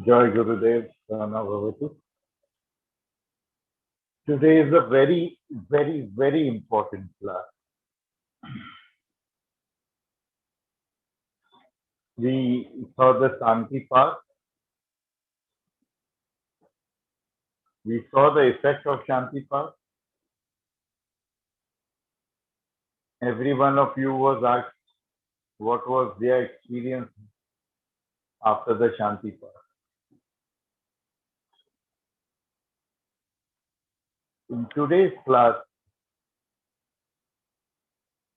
Joy Gurudev, Prana Bhavatu. Today is a very, very, very important class. We saw the Santi path. We saw the effect of Shanti path. Every one of you was asked what was their experience after the Shanti path. In today's class,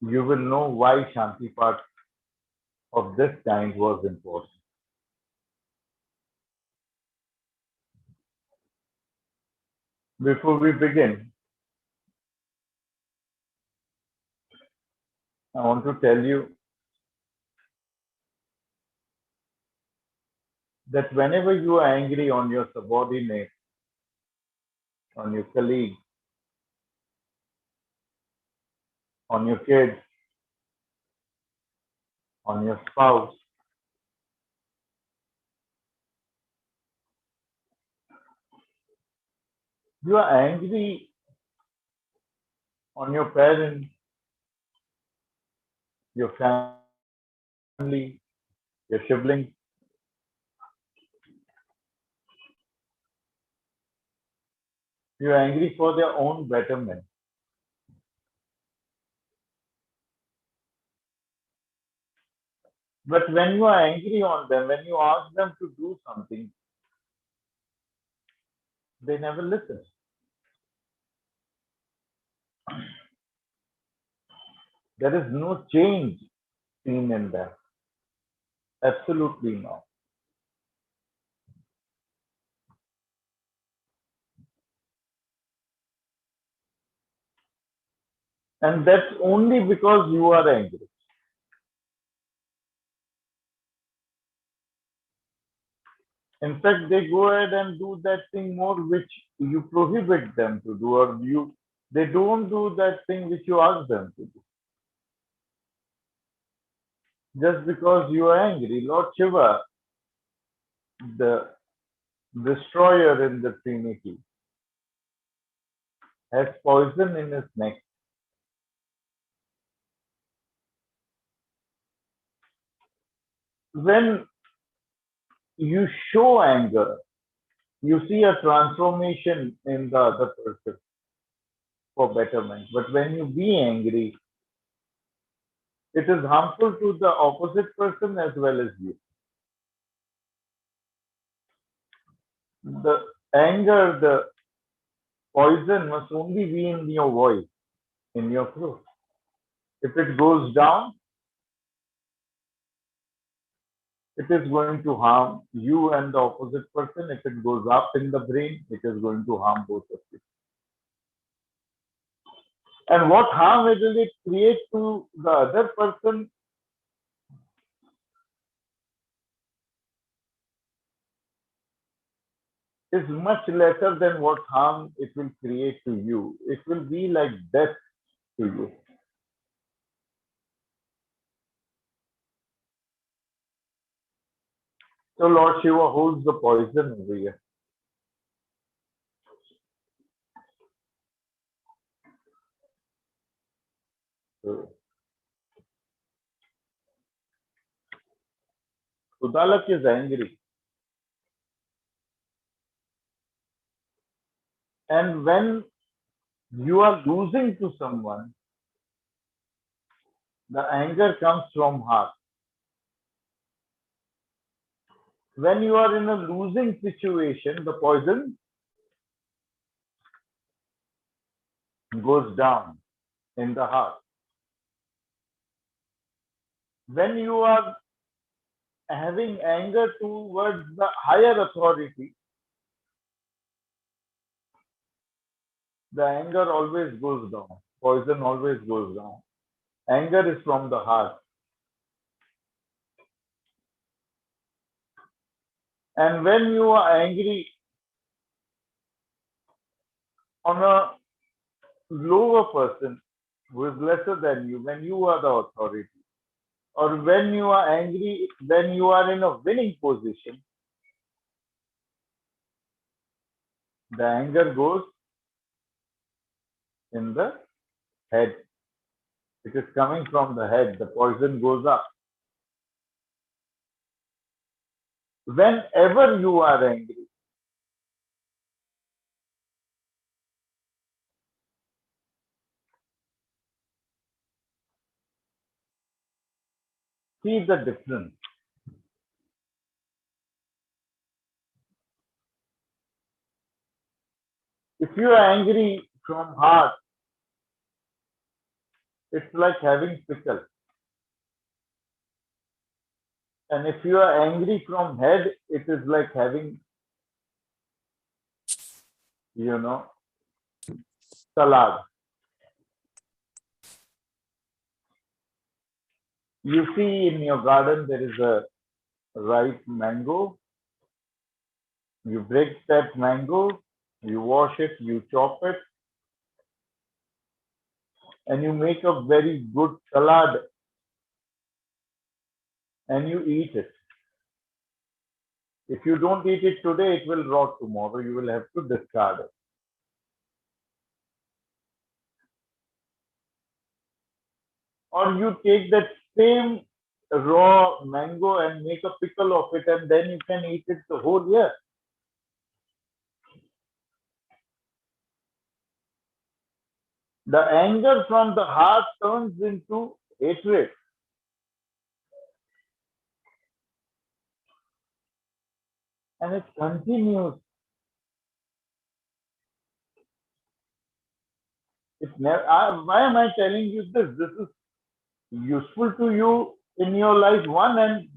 you will know why Shanti path of this kind was important. Before we begin, I want to tell you that whenever you are angry on your subordinate, on your colleague, on your kids, on your spouse, you are angry on your parents, your family, your siblings. You are angry for their own betterment. But when you are angry on them, when you ask them to do something, they never listen. There is no change seen in them. Absolutely not. And that's only because you are angry. In fact, they go ahead and do that thing more which you prohibit them to do, or they don't do that thing which you ask them to do. Just because you are angry. Lord Shiva, the destroyer in the Trinity, has poison in his neck. When you show anger, you see a transformation in the other person for betterment. But when you be angry, it is harmful to the opposite person as well as you. The anger, the poison must only be in your voice, in your throat. If it goes down, it is going to harm you and the opposite person. If it goes up in the brain, it is going to harm both of you. And what harm will it create to the other person is much lesser than what harm it will create to you. It will be like death to you. So Lord Shiva holds the poison over here. So Udalak is angry. And when you are losing to someone, the anger comes from heart. When you are in a losing situation, the poison goes down in the heart. When you are having anger towards the higher authority, the anger always goes down. Poison always goes down. Anger is from the heart. And when you are angry on a lower person who is lesser than you, when you are the authority, or when you are angry, when you are in a winning position, The anger goes in the head. It is coming from the head. The poison goes up. Whenever you are angry, see the difference. If you are angry from heart, it's like having pickle. And if you are angry from head, it is like having, you know, salad. You see in your garden there is a ripe mango. You break that mango, you wash it, you chop it, and you make a very good salad and you eat it. If you don't eat it today, it will rot tomorrow. You will have to discard it. Or you take that same raw mango and make a pickle of it, and then you can eat it the whole year. The anger from the heart turns into hatred, and it continues. Why am I telling you this? This is useful to you in your life, one, and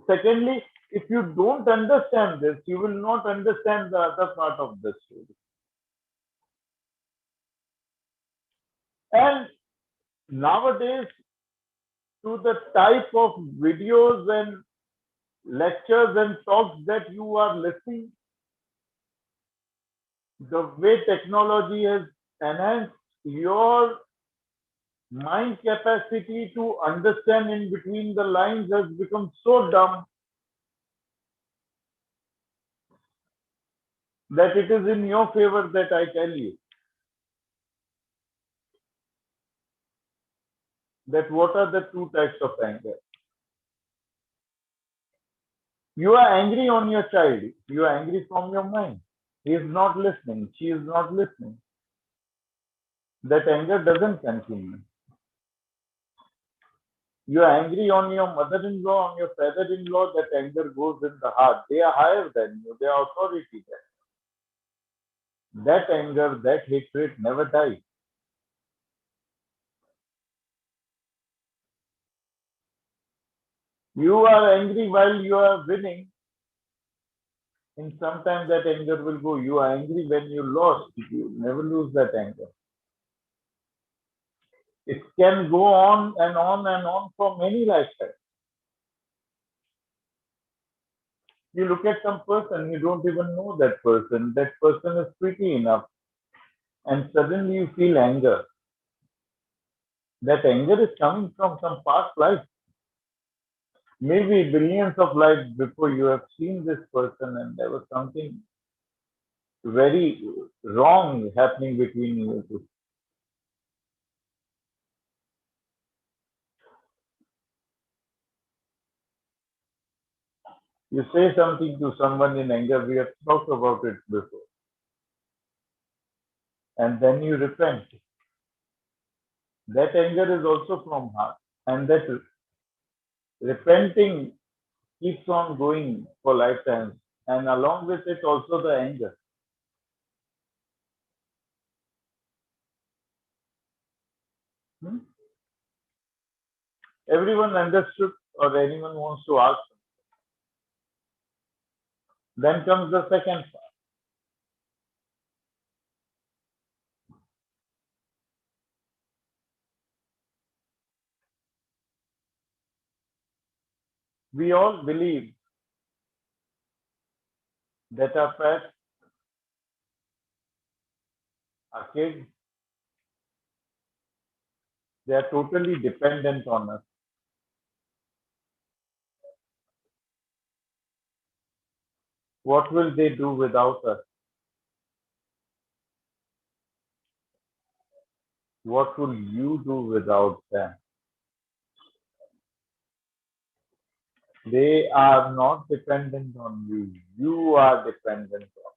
secondly, if you don't understand this, you will not understand the other part of the story. And nowadays, to the type of videos and lectures and talks that you are listening, the way technology has enhanced your mind capacity to understand in between the lines has become so dumb that it is in your favor that I tell you that what are the two types of anger. You are angry on your child. You are angry from your mind. He is not listening. She is not listening. That anger doesn't continue. You are angry on your mother-in-law, on your father-in-law. That anger goes in the heart. They are higher than you. They are authority there. That anger, that hatred never dies. You are angry while you are winning. And sometimes that anger will go. You are angry when you lost. You never lose that anger. It can go on and on and on for many lifetimes. You look at some person, you don't even know that person. That person is pretty enough. And suddenly you feel anger. That anger is coming from some past life. Maybe billions of lives before you have seen this person and there was something very wrong happening between you two. You say something to someone in anger, we have talked about it before. And then you repent. That anger is also from heart. And that repenting keeps on going for lifetimes. And along with it, also the anger. Hmm? Everyone understood, or anyone wants to ask. Then comes the second part. We all believe that our pets, our kids, they are totally dependent on us. What will they do without us? What will you do without them? They are not dependent on you. You are dependent on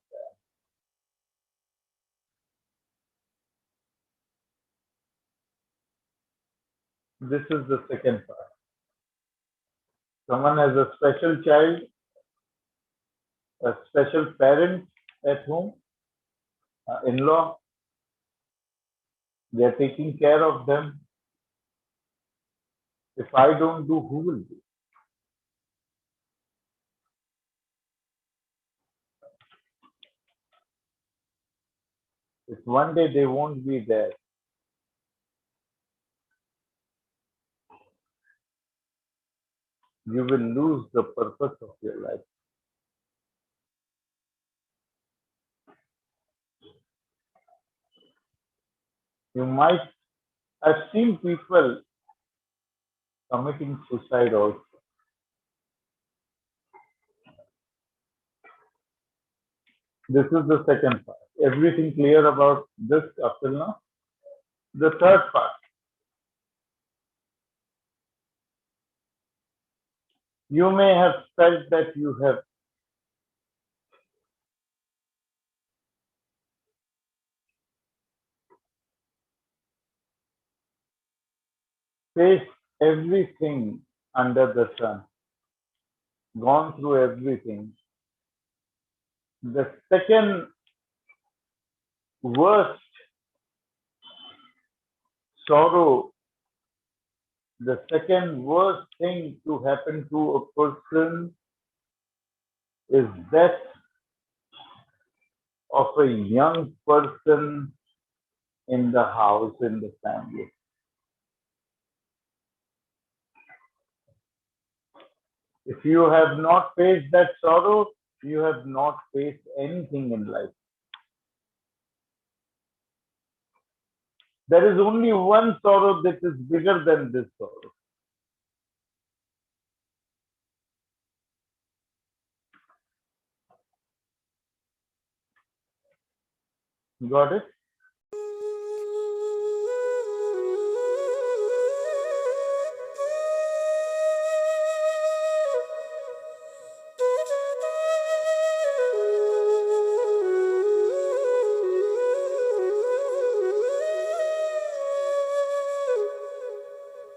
them. This is the second part. Someone has a special child, a special parent at home, in-law. They are taking care of them. If I don't do, who will do? If one day they won't be there, you will lose the purpose of your life. You might, I've seen people committing suicide also. This is the second part. Everything clear about this up till now? The third part. You may have felt that you have faced everything under the sun, gone through everything. The second worst sorrow, the second worst thing to happen to a person is death of a young person in the house, in the family. If you have not faced that sorrow, you have not faced anything in life. There is only one sorrow that is bigger than this sorrow. Got it?